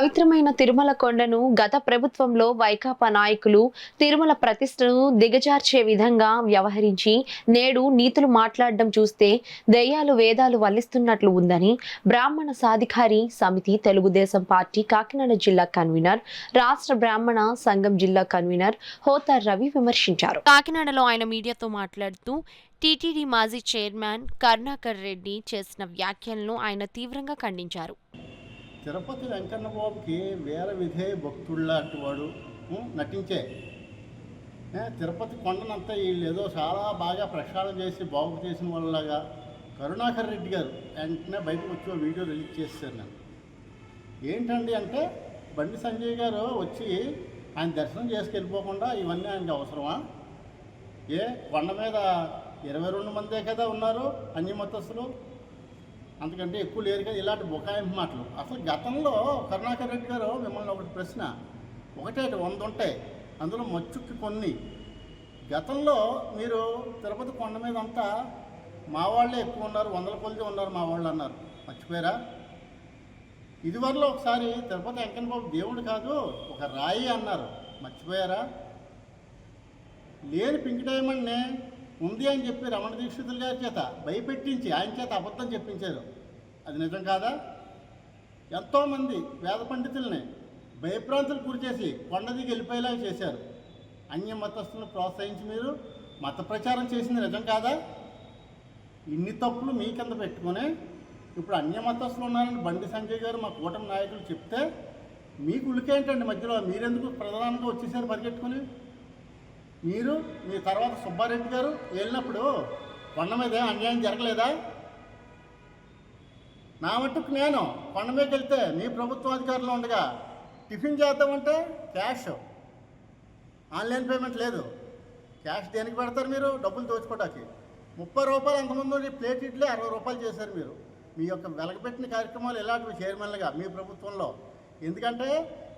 పవిత్రమైన తిరుమల కొండను గత ప్రభుత్వంలో వైకాపా నాయకులు తిరుమల ప్రతిష్టను దిగజార్చే విధంగా వ్యవహరించి నేడు నీతులు మాట్లాడడం చూస్తే దెయ్యాలు వేదాలు వల్లిస్తున్నట్లు ఉందని బ్రాహ్మణ సాధికారి సమితి తెలుగుదేశం పార్టీ కాకినాడ జిల్లా కన్వీనర్, రాష్ట్ర బ్రాహ్మణ సంఘం జిల్లా కన్వీనర్ హోతా రవి విమర్శించారు. కాకినాడలో ఆయన మీడియాతో మాట్లాడుతూ టీటీడీ మాజీ చైర్మన్ కరుణాకర్ రెడ్డి చేసిన వ్యాఖ్యలను ఆయన తీవ్రంగా ఖండించారు. తిరుపతి వెంకన్న బాబుకి వీర విధేయ భక్తుల్లాంటి వాడు నటించే తిరుపతి కొండనంతా వీళ్ళు ఏదో చాలా బాగా ప్రక్షాళన చేసి బాగు చేసిన వాళ్ళలాగా కరుణాకర్ రెడ్డి గారు వెంటనే బయటకు వచ్చి వీడియో రిలీజ్ చేశారు. నేను ఏంటండి అంటే బండి సంజయ్ గారు వచ్చి ఆయన దర్శనం చేసుకెళ్ళిపోకుండా ఇవన్నీ ఆయనకి అవసరమా? కొండ మీద 22 మందే కదా ఉన్నారు అన్ని మతస్థులు, అంతకంటే ఎక్కువ లేరు కదా. ఇలాంటి బుకాయింపు మాటలు. అసలు గతంలో కరుణాకర్ రెడ్డి గారు మిమ్మల్ని ఒకటి ప్రశ్న, 100 ఉంటాయి, అందులో మచ్చుక్కి కొన్ని. గతంలో మీరు తిరుపతి కొండ మీద అంతా మా వాళ్ళే ఎక్కువ ఉన్నారు, 100 కొలిది ఉన్నారు మా వాళ్ళు అన్నారు, మర్చిపోయారా? ఇదివరలో ఒకసారి తిరుపతి వెంకన్న బాబు దేవుడు కాదు ఒక రాయి అన్నారు, మర్చిపోయారా? లేని పింక్ డైమండ్ని ఉంది అని చెప్పి రమణ దీక్షితుల గారి చేత భయపెట్టించి ఆయన చేత అబద్ధం చెప్పించారు. అది నిజం కాదా? ఎంతోమంది వేద పండితుల్ని భయభ్రాంతులు గురి చేసి కొండ దిగి వెళ్ళిపోయేలా చేశారు. అన్య మతస్థులను ప్రోత్సహించి మీరు మత ప్రచారం చేసింది నిజం కాదా? ఇన్ని తప్పులు మీ కింద పెట్టుకొని ఇప్పుడు అన్య మతస్థులు ఉన్నారని బండి సంజయ్ గారు మా కూటమి నాయకులు చెప్తే మీకు ఉలికేంటండి మధ్యలో? మీరెందుకు ప్రధానంగా వచ్చేసారు పరిగెట్టుకుని? మీరు మీ తర్వాత సుబ్బారెడ్డి గారు వెళ్ళినప్పుడు కొండ మీద అన్యాయం జరగలేదా? నా మట్టుకు నేను కొండ మీదకి వెళ్తే మీ ప్రభుత్వ అధికారులు ఉండగా టిఫిన్ చేద్దామంటే క్యాష్, ఆన్లైన్ పేమెంట్ లేదు. క్యాష్ దేనికి పెడతారు మీరు? డబ్బులు దోచుకోవడానికి. 30 రూపాయలు అంతమంది ప్లేట్ ఇడ్లీ 60 రూపాయలు చేశారు మీరు. మీ యొక్క వెలగబెట్టిన కార్యక్రమాలు ఇలాంటివి చైర్మన్లుగా మీ ప్రభుత్వంలో. ఎందుకంటే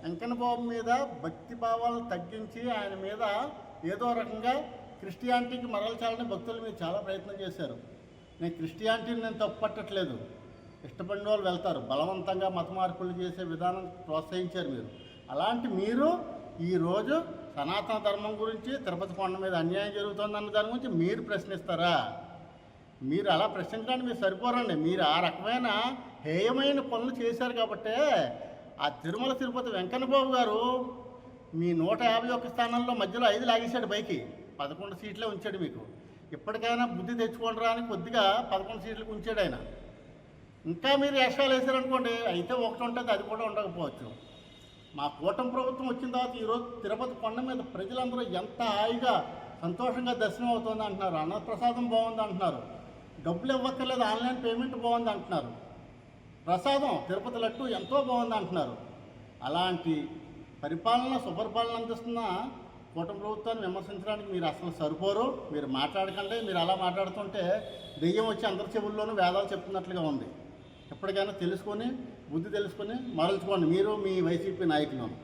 వెంకన్న బాబు మీద భక్తి భావాలను తగ్గించి ఆయన మీద ఏదో రకంగా క్రిస్టియానిటీకి మరల్చాలని భక్తులు మీరు చాలా ప్రయత్నం చేశారు. నేను క్రిస్టియానిటీని నేను తప్పుపట్టట్లేదు, ఇష్టపడిన వాళ్ళు వెళ్తారు. బలవంతంగా మత మార్పులు చేసే విధానం ప్రోత్సహించారు మీరు. అలాంటి మీరు ఈరోజు సనాతన ధర్మం గురించి తిరుపతి కొండ మీద అన్యాయం జరుగుతుందన్న దాని గురించి మీరు ప్రశ్నిస్తారా? మీరు అలా ప్రశ్నించడానికి మీరు సరిపోరండి. మీరు ఆ రకమైన హేయమైన పనులు చేశారు కాబట్టే ఆ తిరుపతి వెంకన్న బాబు గారు మీ 151 స్థానంలో మధ్యలో 5 లాగేశాడు పైకి. 11 సీట్లే ఉంచాడు మీకు. ఇప్పటికైనా బుద్ధి తెచ్చుకోండి అని కొద్దిగా 11 సీట్లకు ఉంచాడు ఆయన. ఇంకా మీరు యశాలు వేశారనుకోండి, అయితే ఒకటి ఉంటుంది, అది కూడా ఉండకపోవచ్చు. మా కూటమి ప్రభుత్వం వచ్చిన తర్వాత ఈరోజు తిరుపతి కొండ మీద ప్రజలందరూ ఎంత హాయిగా సంతోషంగా దర్శనం అవుతుంది అంటున్నారు. అన్నప్రసాదం బాగుంది అంటున్నారు, డబ్బులు ఇవ్వక్కర్లేదు, ఆన్లైన్ పేమెంట్ బాగుంది అంటున్నారు, ప్రసాదం తిరుపతి లడ్డు ఎంతో బాగుంది అంటున్నారు. అలాంటి పరిపాలన సుపరిపాలన అందిస్తున్న కూటమి ప్రభుత్వాన్ని విమర్శించడానికి మీరు అసలు సరిపోరు. మీరు మాట్లాడకండి. మీరు అలా మాట్లాడుతుంటే దెయ్యం వచ్చి అందరి చెవుల్లోనూ వేదాలు చెప్తున్నట్లుగా ఉంది. ఎప్పటికైనా తెలుసుకొని బుద్ధి తెలుసుకొని మరల్చుకోండి మీరు మీ వైసీపీ నాయకులను.